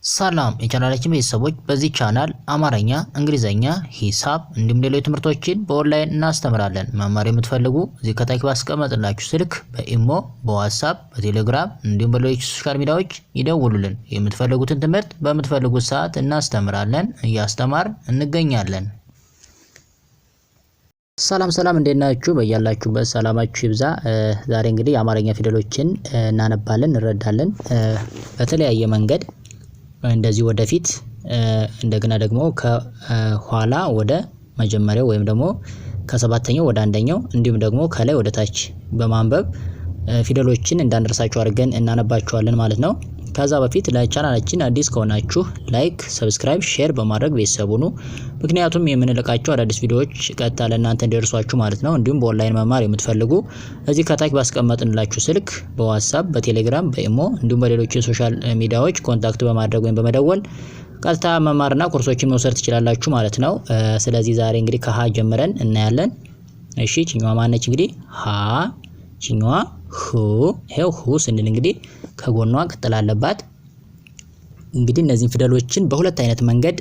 ሰላም የቻናላችን ቤተሰቦች በዚህ ቻናል አማርኛ፣ እንግሊዘኛ፣ ሂሳብ እንዲሁም ሌሎች ትምህርቶችን በኦንላይን እናስተምራለን። መማር የምትፈልጉ እዚህ ከታች ባስቀመጥላችሁ ስልክ በኢሞ፣ በዋትስአፕ፣ በቴሌግራም እንዲሁም በሌሎች ሶሻል ሚዲያዎች ይደውሉልን። የምትፈልጉትን ትምህርት በምትፈልጉት ሰዓት እናስተምራለን፣ እያስተማርን እንገኛለን። ሰላም እንዴት ናችሁ? በያላችሁበት ሰላማችሁ ይብዛ። ዛሬ እንግዲህ የአማርኛ ፊደሎችን እናነባለን፣ እንረዳለን በተለያየ መንገድ እንደዚህ ወደፊት እንደገና ደግሞ ከኋላ ወደ መጀመሪያው ወይም ደግሞ ከሰባተኛው ወደ አንደኛው እንዲሁም ደግሞ ከላይ ወደ ታች በማንበብ ፊደሎችን እንዳንረሳቸው አድርገን እናነባቸዋለን ማለት ነው። ከዛ በፊት ለቻናላችን አዲስ ከሆናችሁ ላይክ፣ ሰብስክራይብ፣ ሼር በማድረግ ቤተሰብ ሁኑ። ምክንያቱም የምንለቃቸው አዳዲስ ቪዲዮዎች ቀጥታ ለእናንተ እንዲደርሷችሁ ማለት ነው። እንዲሁም በኦንላይን መማር የምትፈልጉ እዚህ ከታች ባስቀመጥንላችሁ ስልክ በዋትስአፕ፣ በቴሌግራም፣ በኢሞ እንዲሁም በሌሎች የሶሻል ሚዲያዎች ኮንታክት በማድረግ ወይም በመደወል ቀጥታ መማርና ኮርሶችን መውሰድ ትችላላችሁ ማለት ነው። ስለዚህ ዛሬ እንግዲህ ከሀ ጀምረን እናያለን። እሺ ቺኛዋ ማነች? እንግዲህ ሀ፣ ቺኛዋ ሁ። ይሄው ሁ ስንል እንግዲህ ከጎኗ ቅጥል አለባት። እንግዲህ እነዚህን ፊደሎችን በሁለት አይነት መንገድ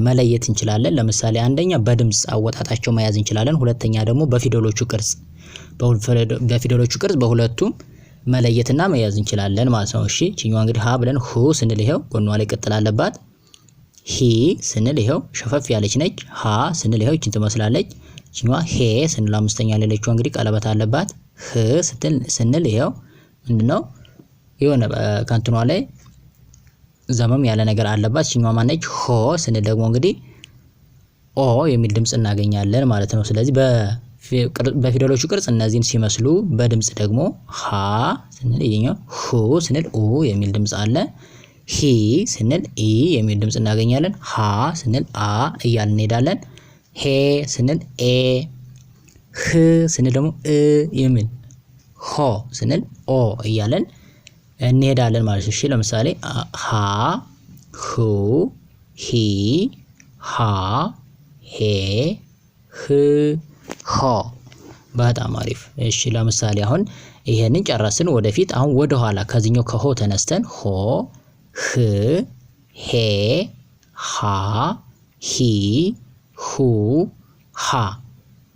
መለየት እንችላለን። ለምሳሌ አንደኛ በድምጽ አወጣጣቸው መያዝ እንችላለን። ሁለተኛ ደግሞ በፊደሎቹ ቅርጽ በሁለቱም መለየትና መያዝ እንችላለን ማለት ነው። እሺ ቺኛዋ እንግዲህ ሀ ብለን ሁ ስንል ይሄው ጎኗ ላይ ቅጥል አለባት። ሂ ስንል ይሄው ሸፈፍ ያለች ነች። ሀ ስንል ይሄው እቺን ትመስላለች። ቺኛዋ ሄ ስንል አምስተኛ ሌለችው እንግዲህ ቀለበት አለባት። ህ ስንል ይሄው ምንድነው የሆነ ከንትኗ ላይ ዘመም ያለ ነገር አለባት። ቺኛዋ ማነች? ሆ ስንል ደግሞ እንግዲህ ኦ የሚል ድምጽ እናገኛለን ማለት ነው። ስለዚህ በፊደሎቹ ቅርጽ እነዚህን ሲመስሉ በድምጽ ደግሞ ሀ ስንል ይሄኛው ሁ ስንል ኡ የሚል ድምጽ አለ። ሂ ስንል ኢ የሚል ድምጽ እናገኛለን። ሀ ስንል አ እያልን እንሄዳለን። ሄ ስንል ኤ፣ ህ ስንል ደግሞ እ የሚል፣ ሆ ስንል ኦ እያለን እንሄዳለን ማለት ነው። እሺ ለምሳሌ ሀ፣ ሁ፣ ሂ፣ ሃ፣ ሄ፣ ህ፣ ሆ። በጣም አሪፍ። እሺ ለምሳሌ አሁን ይሄንን ጨረስን። ወደፊት አሁን ወደ ኋላ ከዚህኛው ከሆ ተነስተን ሆ፣ ህ፣ ሄ፣ ሃ፣ ሂ፣ ሁ፣ ሃ።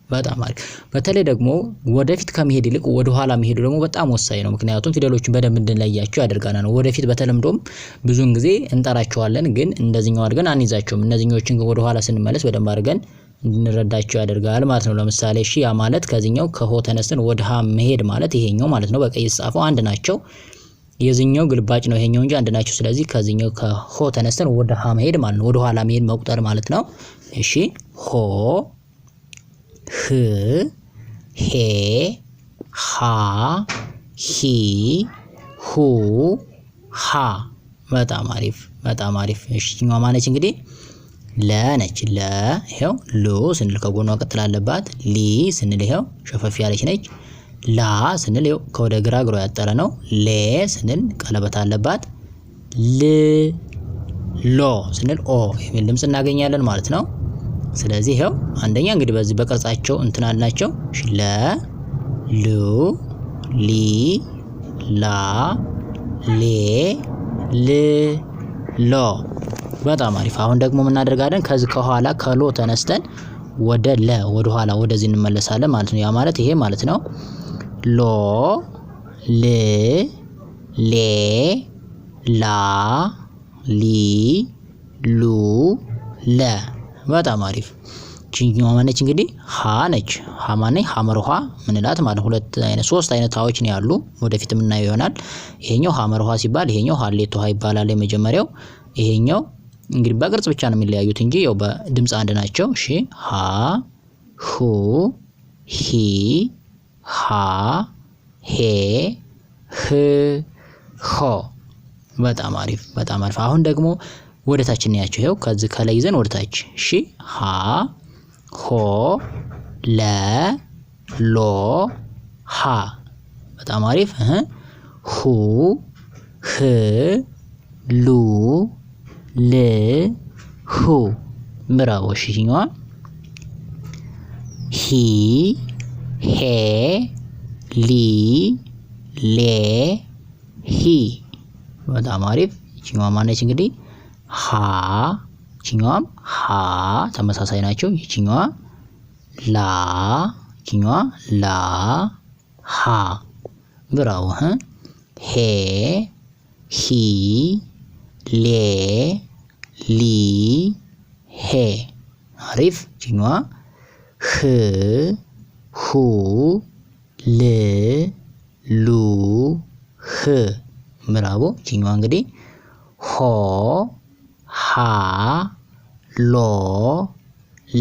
በጣም አሪፍ። በተለይ ደግሞ ወደፊት ከመሄድ ይልቅ ወደ ኋላ መሄዱ ደግሞ በጣም ወሳኝ ነው። ምክንያቱም ፊደሎችን በደንብ እንድንለያቸው ያደርጋናል። ወደፊት በተለምዶም ብዙውን ጊዜ እንጠራቸዋለን፣ ግን እንደዚህኛው አድርገን አንይዛቸውም። እነዚህኞችን ወደ ኋላ ስንመለስ በደንብ አድርገን እንድንረዳቸው ያደርጋል ማለት ነው። ለምሳሌ እሺ ያ ማለት ከዚህኛው ከሆ ተነስተን ወደ ሀ መሄድ ማለት ይሄኛው ማለት ነው። በቀይ የተጻፈው አንድ ናቸው። የዚህኛው ግልባጭ ነው ይሄኛው እንጂ አንድ ናቸው። ስለዚህ ከዚህኛው ከሆ ተነስተን ወደ ሀ መሄድ ማለት ነው። ወደ ኋላ መሄድ መቁጠር ማለት ነው። እሺ ሆ፣ ህ፣ ሄ፣ ሃ፣ ሂ፣ ሁ፣ ሃ። በጣም አሪፍ። እሺ ቺኛዋ ማነች? እንግዲህ ለ ነች። ለ ይሄው ሉ ስንል ከጎኗ ቅጥል አለባት። ሊ ስንል ይሄው ሸፈፍ ያለች ነች። ላ ስንል ይሄው ከወደ ግራ እግሯ ያጠረ ነው። ሌ ስንል ቀለበት አለባት። ል፣ ሎ ስንል ኦ የሚል ድምጽ እናገኛለን ማለት ነው። ስለዚህ ይሄው አንደኛ እንግዲህ በዚህ በቅርጻቸው እንትን አልናቸው። ለ፣ ሉ፣ ሊ፣ ላ፣ ሌ፣ ል፣ ሎ። በጣም አሪፍ። አሁን ደግሞ ምን እናደርጋለን? ከዚህ ከኋላ ከሎ ተነስተን ወደ ለ ወደ ኋላ ወደዚህ እንመለሳለን ማለት ነው። ያ ማለት ይሄ ማለት ነው። ሎ፣ ል፣ ሌ፣ ላ፣ ሊ፣ ሉ፣ ለ። በጣም አሪፍ። ቺኛዋ ማነች? እንግዲህ ሀ ነች። ሀ ማነች? ሐመር ውሃ ምንላት ማለት ሶስት አይነት ሀዎች ነው ያሉ። ወደፊት የምናየው ይሆናል። ይሄኛው ሐመር ውሃ ሲባል ይሄኛው ሀሌት ውሃ ይባላል የመጀመሪያው። ይሄኛው እንግዲህ በቅርጽ ብቻ ነው የሚለያዩት እንጂ ያው በድምጽ አንድ ናቸው። እሺ ሀ፣ ሁ፣ ሂ፣ ሃ፣ ሄ፣ ህ፣ ሆ። በጣም አሪፍ። አሁን ደግሞ ወደ ታች እናያቸው። ይሄው ከዚህ ከላይ ይዘን ወደ ታች። እሺ ሀ፣ ሆ፣ ለ፣ ሎ፣ ሃ። በጣም አሪፍ። ሁ፣ ህ፣ ሉ፣ ል፣ ሁ። ብራቮ። እሺ ቺኛዋ ሂ፣ ሄ፣ ሊ፣ ሌ፣ ሂ። በጣም አሪፍ። ይችኛዋ ማነች እንግዲህ ሃ ይችኛዋም ሃ ተመሳሳይ ናቸው። ይችኛዋ ላ ይችኛዋ ላ ሃ ብራው ሄ ሂ ሌ ሊ ሄ አሪፍ። ይችኛዋ ህ ሁ ል ሉ ህ ብራቮ። ይችኛዋ እንግዲህ ሆ ሃ ሎ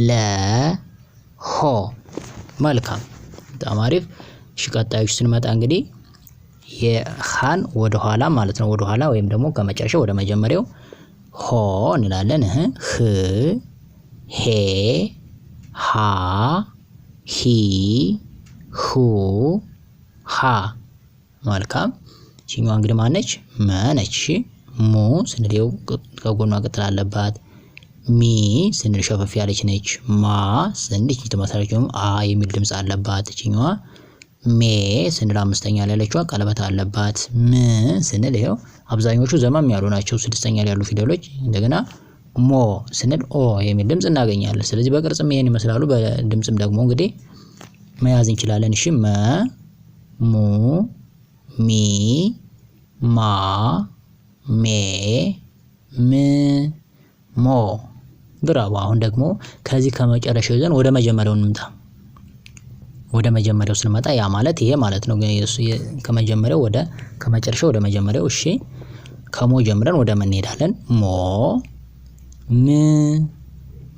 ለ ሆ መልካም በጣም አሪፍ። እሺ ቀጣዮች ስንመጣ እንግዲህ የሃን ወደ ኋላ ማለት ነው። ወደ ኋላ ወይም ደግሞ ከመጨረሻው ወደ መጀመሪያው ሆ እንላለን። ህ ሄ ሃ ሂ ሁ ሃ መልካም። ይችኛዋ እንግዲህ ማነች? መ ነች። ሙ ስንል ከጎኗ ቅጥል አለባት። ሚ ስንል ሸፈፍ ያለች ነች። ማ ስንል ተመሳሳይ አ የሚል ድምጽ አለባት። ይችኛዋ ሜ ስንል አምስተኛ ላይ ያለችዋ ቀለበት አለባት። ም ስንል ይሄው አብዛኞቹ ዘመም ያሉ ናቸው፣ ስድስተኛ ላይ ያሉ ፊደሎች። እንደገና ሞ ስንል ኦ የሚል ድምጽ እናገኛለን። ስለዚህ በቅርጽም ይሄን ይመስላሉ። በድምጽም ደግሞ እንግዲህ መያዝ እንችላለን። እሺ መ ሙ ሚ ማ ሜ ም ሞ ብራቮ። አሁን ደግሞ ከዚህ ከመጨረሻው ይዘን ወደ መጀመሪያው እንምጣ። ወደ መጀመሪያው ስንመጣ ያ ማለት ይሄ ማለት ነው። ከመጀመሪያው ወደ ከመጨረሻው ወደ መጀመሪያው። እሺ ከሞ ጀምረን ወደ ምን እንሄዳለን? ሞ ም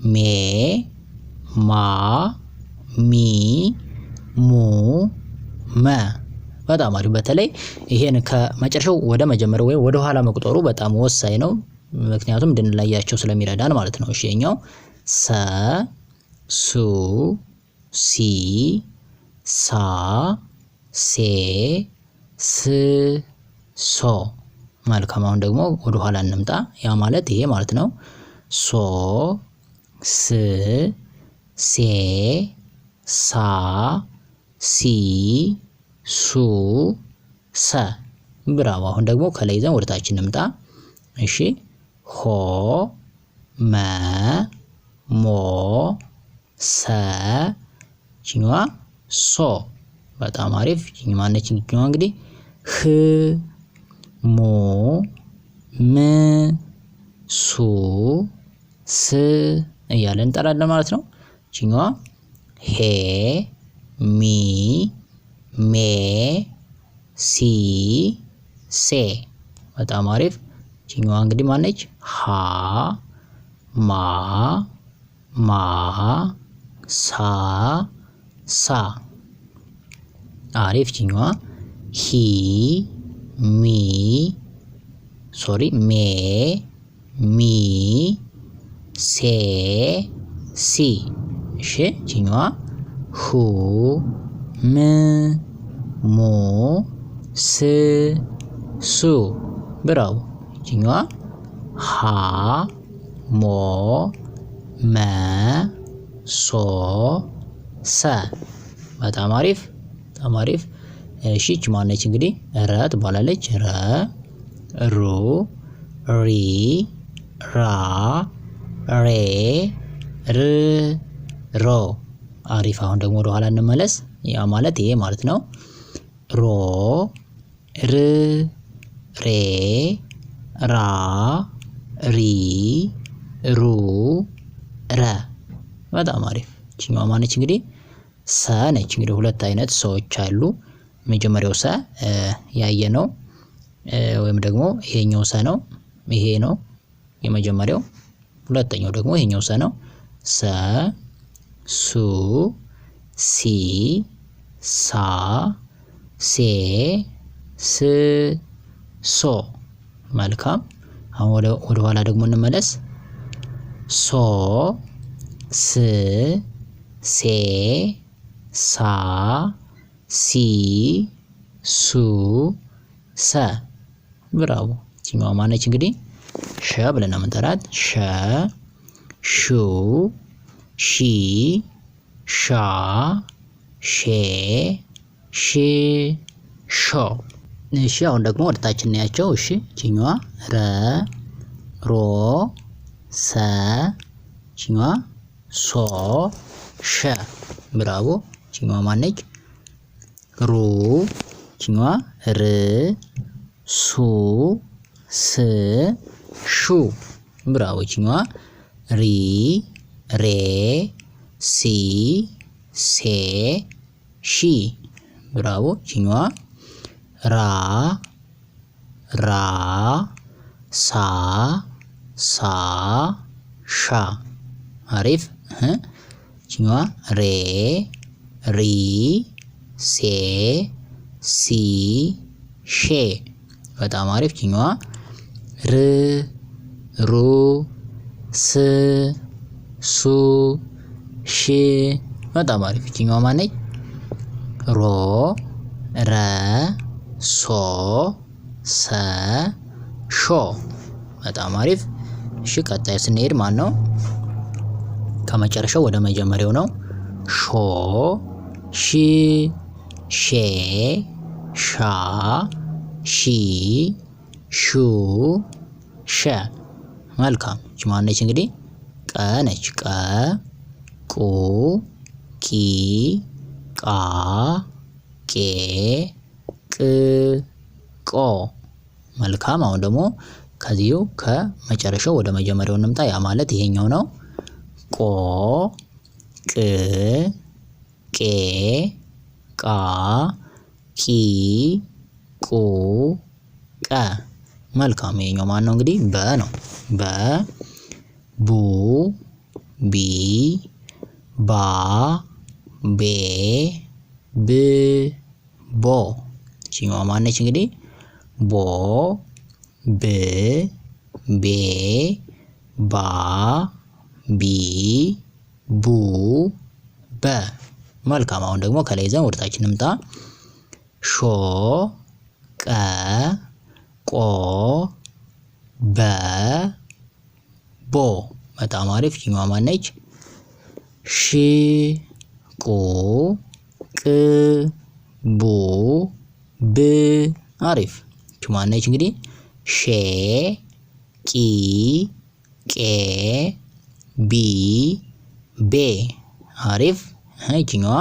ሜ ማ ሚ ሙ መ በጣም አሪፍ። በተለይ ይሄን ከመጨረሻው ወደ መጀመሪያው ወይ ወደ ኋላ መቁጠሩ በጣም ወሳኝ ነው። ምክንያቱም እንድንለያቸው ስለሚረዳን ማለት ነው። እሺ የኛው ሰ ሱ ሲ ሳ ሴ ስ ሶ መልካም። አሁን ደግሞ ወደ ኋላ እንምጣ። ያ ማለት ይሄ ማለት ነው። ሶ ስ ሴ ሳ ሲ ሱ ሰ ብራቮ። አሁን ደግሞ ከላይ ይዘን ወደ ታች እንምጣ። እሺ ሆ መ ሞ ሰ ቺኛዋ ሶ በጣም አሪፍ። ቺኛዋ ማነች? ቺኛዋ እንግዲህ ህ ሙ ም ሱ ስ እያለን እንጠራለን ማለት ነው። ቺኛዋ ሄ ሚ ሜ ሲ ሴ በጣም አሪፍ። ቺኛዋ እንግዲህ ማነች? ሃ ማ ማ ሳ ሳ አሪፍ። ቺኛዋ ሂ ሚ ሜ ሚ ሴ ሲ እሺ። ቺኛዋ ሁ ም ሙ ስ ሱ ብራው። ቺኛዋ ሃ ሞ መ ሶ ሰ በጣም አሪፍ በጣም አሪፍ። እሺ እቺ ማነች እንግዲህ? ረ ትባላለች። ረ ሩ ሪ ራ ሬ ር ሮ አሪፍ። አሁን ደግሞ ወደ ኋላ እንመለስ። ያ ማለት ይሄ ማለት ነው። ሮ ር ሬ ራ ሪ ሩ ረ በጣም አሪፍ። እቺኛዋ ማነች እንግዲህ? ሰ ነች። እንግዲህ ሁለት አይነት ሰዎች አሉ። መጀመሪያው ሰ ያየ ነው ወይም ደግሞ ይሄኛው ሰ ነው። ይሄ ነው የመጀመሪያው። ሁለተኛው ደግሞ ይሄኛው ሰ ነው። ሰ ሱ ሲ ሳ ሴ ስ ሶ መልካም። አሁን ወደ ኋላ ደግሞ እንመለስ። ሶ ስ ሴ ሳ ሲ ሱ ሰ ብራቮ። እቺኛዋ ማነች እንግዲህ? ሸ ብለን ነው የምንጠራት። ሸ ሹ ሺ ሻ ሼ ሽ ሾ። እሺ አሁን ደግሞ ወደ ታች እናያቸው። እሺ እቺኛዋ ረ ሮ ሰ ችኛዋ ሶ ሸ ብራቮ ችኛዋ ማነች ሩ ችኛዋ ር ሱ ስ ሹ ብራቮ ችኛዋ ሪ ሬ ሲ ሴ ሺ ብራቮ ችኛዋ ራ ራ ሳ ሳ ሻ አሪፍ ችኛዋ ሬ ሪ ሴ ሲ ሼ በጣም አሪፍ ችኛዋ ር ሩ ስ ሱ ሺ በጣም አሪፍ ችኛዋ ማነች ሮ ረ ሶ ሰ ሾ በጣም አሪፍ። እሺ ቀጣይ ስንሄድ ማን ነው ከመጨረሻው ወደ መጀመሪያው ነው ሾ ሺ ሼ ሻ ሺ ሹ ሸ መልካም እቺ ማነች እንግዲህ ቀ ነች ቀ ቁ ቂ ቃ ቄ ቅ ቆ መልካም። አሁን ደግሞ ከዚሁ ከመጨረሻው ወደ መጀመሪያው እንምጣ። ያ ማለት ይሄኛው ነው ቆ ቅ ቄ ቃ ቂ ቁ ቀ መልካም። ይሄኛው ማን ነው እንግዲህ በ ነው በ ቡ ቢ ባ ቤ ብ ቦ እቺኛዋ ማነች እንግዲህ ቦ ብ ቤ ባ ቢ ቡ በ መልካም። አሁን ደግሞ ከላይ ይዘን ወደታች እንምጣ ሾ ቀ ቆ በ ቦ በጣም አሪፍ እቺኛዋ ማነች ሺ ቁ ቅ ቡ ብ አሪፍ እቺ ማነች እንግዲህ ሼ ቂ ቄ ቢ ቤ አሪፍ። እቺኛዋ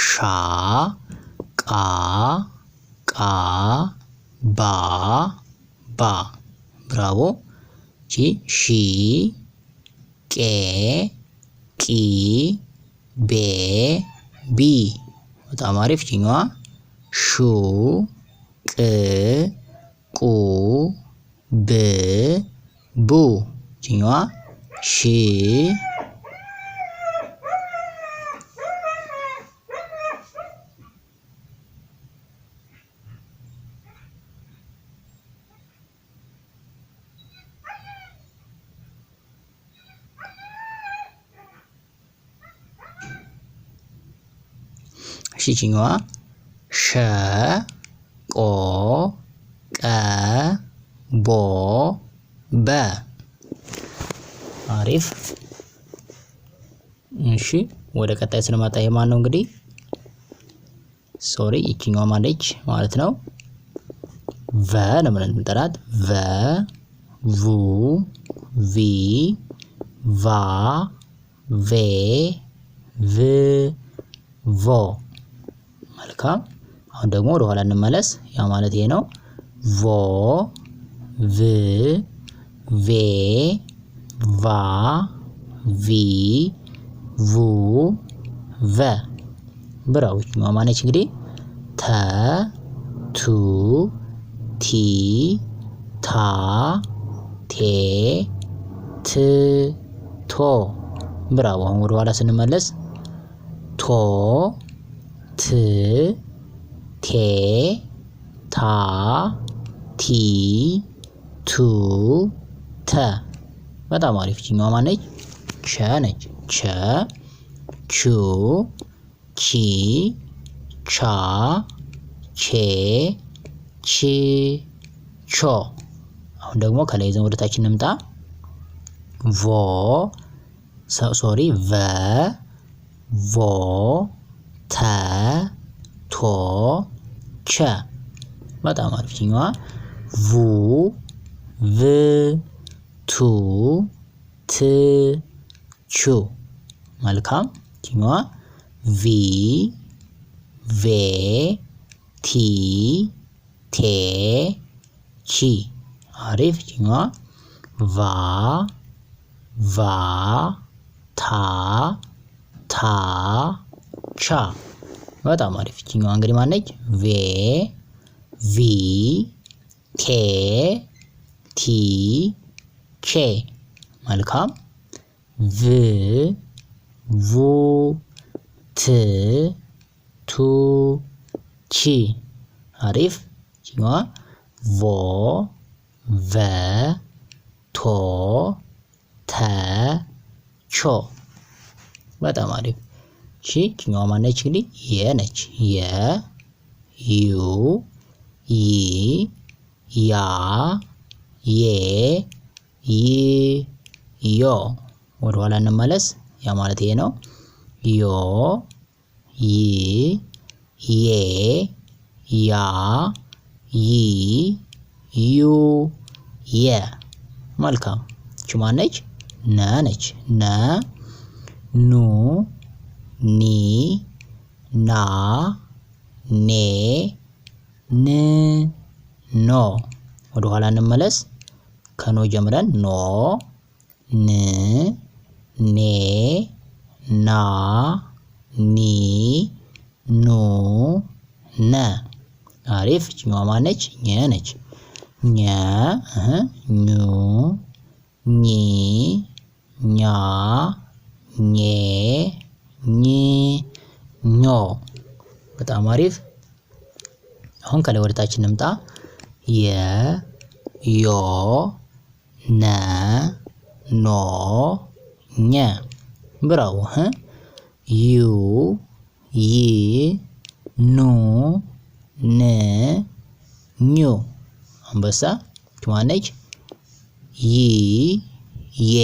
ሻ ቃ ቃ ባ ባ ብራቮ። እቺ ሺ ቄ ቂ ቤ ቢ በጣም አሪፍ። እቺኛዋ ሹ ቅ ቁ ብ ቡ እቺኛዋ ሺ እቺኛዋ ሸ ቆ ቀ ቦ በ አሪፍ። እሺ ወደ ቀጣይ ስንመጣ ይሄ ማን ነው እንግዲህ ሶሪ እቺኛዋ ማለች ማለት ነው ቨ ነው ብለን እንጠራት ቨ ቡ ቪ ቫ ቬ ቭ ቮ መልካም። አሁን ደግሞ ወደ ኋላ እንመለስ። ያ ማለት ይሄ ነው ቮ ቭ ቬ ቫ ቪ ቡ ቨ ብራዎች ነው ማነች እንግዲህ ተ ቱ ቲ ታ ቴ ት ቶ ብራው። አሁን ወደ ኋላ ስንመለስ ቶ ት ቴ ታ ቲ ቱ ተ በጣም አሪፍ። እቺኛዋ ማነች ቸ ነች ቸ ቹ ቺ ቻ ቼ ቺ ቾ። አሁን ደግሞ ከላይ ይዘን ወደታች እንምጣ ቮ ሶሪ ቨ ቮ ተ ቶ ቸ በጣም አሪፍ። እቺኛዋ ቡ ቭ ቱ ት ቹ። መልካም። ይችኛዋ ቪ ቬ ቲ ቴ ቺ። አሪፍ። ይችኛዋ ቫ ቫ ታ ታ ቻ። በጣም አሪፍ። ይችኛዋ እንግዲህ ማነች? ቬ ቪ ቴ ቲ ቼ። መልካም። ቭ ቡ ት ቱ ቺ። አሪፍ። ይችኛዋ ቮ ቨ ቶ ተ ቾ። በጣም አሪፍ። እሺ ይችኛዋ ማነች? እንግዲህ የ ነች። የ ዩ ይ ያ ዬ ይ ዮ። ወደ ኋላ እንመለስ። ያ ማለት ይሄ ነው። ዮ ይ ዬ ያ ይ ዩ የ። መልካም። እቺ ማነች? ነ ነች። ነ ኑ ኒ ና ኔ ን ኖ። ወደ ኋላ እንመለስ። ከኖ ጀምረን ኖ ን ኔ ና ኒ ኑ ነ። አሪፍ። እችኛዋ ማነች? ኘ ነች። ኘ ኙ ኚ ኛ ኜ ኝ ኞ። በጣም አሪፍ። አሁን ከላይ ወደታች እንምጣ። የ ዮ ነ ኖ ኘ። ብራው። ዩ ይ ኑ ን ኙ። አንበሳ። ማነች? ይ ዬ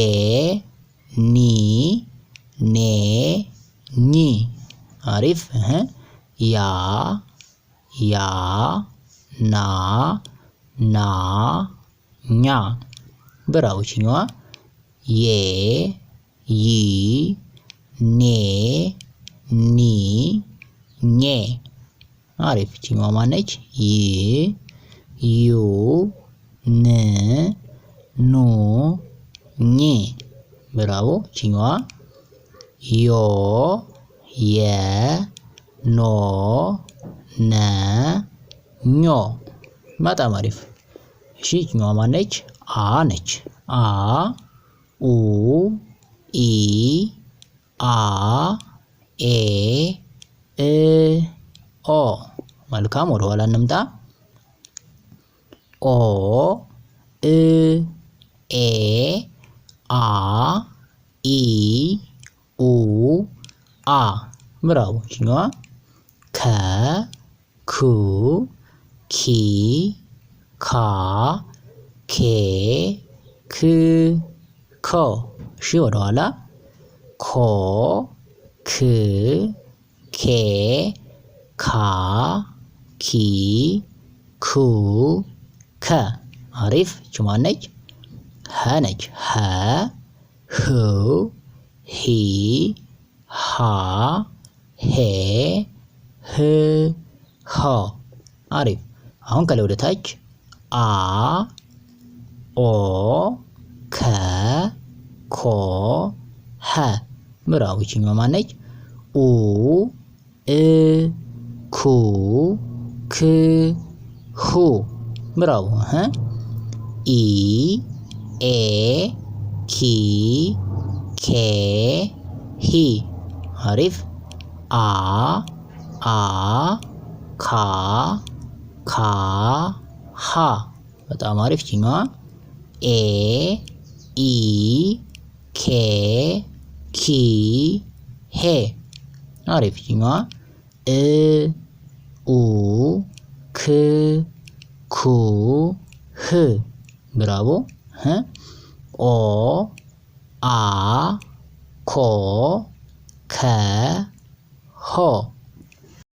ኒ ኔ ኒ። አሪፍ። ያ ያ ና ና ኛ። ብራው። ይችኛዋ ዬ ይ ኔ ኒ ኜ። አሪፍ። ይችኛዋ ማነች? ይ ዩ ን ኑ ኝ። ብራቮ። ይችኛዋ ዮ የ ኖ ነ ኞ። በጣም አሪፍ። እሺ ይችኛዋ ማነች? አ ነች። አ ኡ ኢ አ ኤ እ ኦ። መልካም። ወደ ኋላ እንምጣ። ኦ እ ኤ አ ኢ ኡ አ። ብራቮ። ይችኛዋ ከ ኩ ኪ ካ ኬ ክ ኮ። እሺ ወደ ኋላ ኮ ክ ኬ ካ ኪ ኩ ከ። አሪፍ። ይች ማነች? ሀ ነች። ሀ ሁ ሂ ሃ ሄ ህ ሆ። አሪፍ። አሁን ከላይ ወደ ታች አ ኦ ከ ኮ ሀ። ብራው። ይችኛዋ ማነች? ኡ እ ኩ ክ ሁ። ብራው። ኢ ኤ ኪ ኬ ሂ። አሪፍ። አ አ ካ ካ ሀ። በጣም አሪፍ። ይችኛዋ ኤ ኢ ኬ ኪ ሄ። አሪፍ። ይችኛዋ እ ኡ ክ ኩ ህ። ብራቮ። ኦ አ ኮ ከ ሆ።